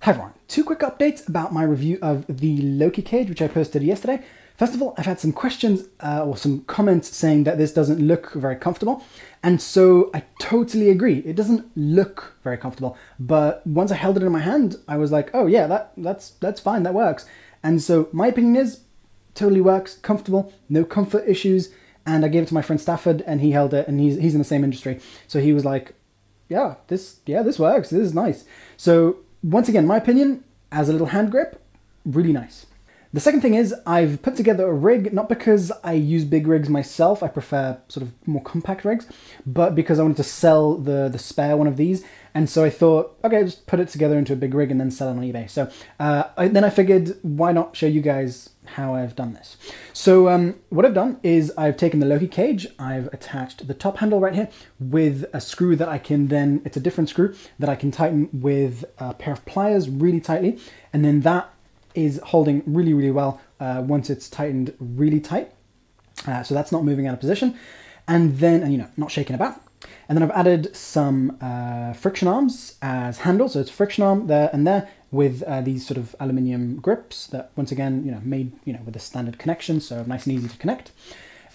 Hi everyone, two quick updates about my review of the Lokee cage, which I posted yesterday. First of all, I've had some questions or some comments saying that this doesn't look very comfortable. And so I totally agree. It doesn't look very comfortable. But once I held it in my hand, I was like, oh yeah, that's fine, that works. And so my opinion is, totally works, comfortable, no comfort issues. And I gave it to my friend Stafford and he held it and he's in the same industry. So he was like, yeah, this works, this is nice. So once again, my opinion, as a little hand grip, really nice. The second thing is I've put together a rig, not because I use big rigs myself, I prefer sort of more compact rigs, but because I wanted to sell the spare one of these. And so I thought, okay, just put it together into a big rig and then sell it on eBay. So then I figured, why not show you guys how I've done this? So what I've done is I've taken the Lokee cage, I've attached the top handle right here with a screw that I can then, it's a different screw that I can tighten with a pair of pliers really tightly. And then that is holding really, really well once it's tightened really tight. So that's not moving out of position. And then, you know, not shaking about. And then I've added some friction arms as handles. So it's friction arm there and there with these sort of aluminium grips that, once again, you know, made, you know, with a standard connection, so nice and easy to connect.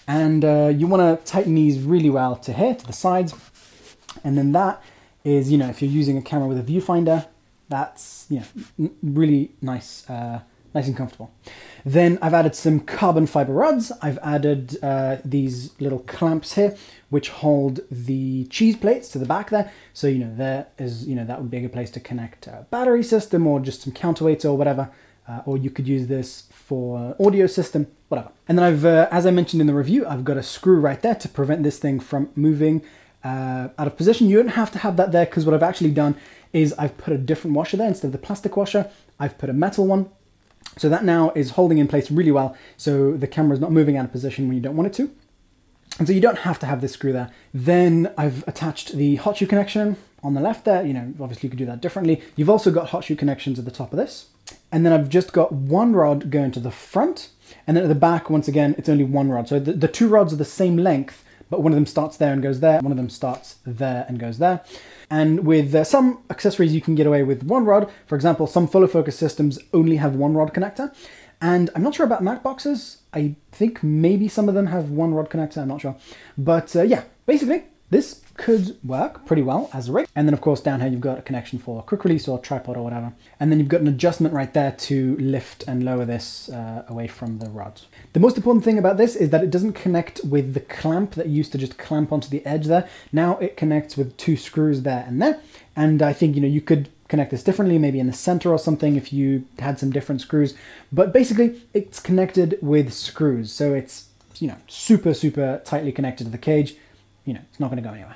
And you want to tighten these really well to here, to the sides. And then that is, you know, if you're using a camera with a viewfinder, that's, you know, really nice, nice and comfortable. Then I've added some carbon fiber rods. I've added these little clamps here, which hold the cheese plates to the back there. So, you know, there is, you know, that would be a good place to connect a battery system or just some counterweights or whatever. Or you could use this for audio system, whatever. And then I've, as I mentioned in the review, I've got a screw right there to prevent this thing from moving out of position. You don't have to have that there, because what I've actually done is I've put a different washer there. Instead of the plastic washer, I've put a metal one. So that now is holding in place really well, so the camera is not moving out of position when you don't want it to. And so you don't have to have this screw there. Then I've attached the hot shoe connection on the left there. You know, obviously you could do that differently. You've also got hot shoe connections at the top of this. And then I've just got one rod going to the front, and then at the back, once again, it's only one rod. So the two rods are the same length, but one of them starts there and goes there, one of them starts there and goes there. And with some accessories, you can get away with one rod. For example, some follow focus systems only have one rod connector. And I'm not sure about Mac boxes. I think maybe some of them have one rod connector, I'm not sure. But yeah, basically, this could work pretty well as a rig. And then of course down here you've got a connection for quick release or tripod or whatever. And then you've got an adjustment right there to lift and lower this away from the rods. The most important thing about this is that it doesn't connect with the clamp that used to just clamp onto the edge there. Now it connects with two screws there and there. And I think, you know, you could connect this differently, maybe in the center or something if you had some different screws. But basically it's connected with screws. So it's, you know, super, super tightly connected to the cage. You know, it's not going to go anywhere.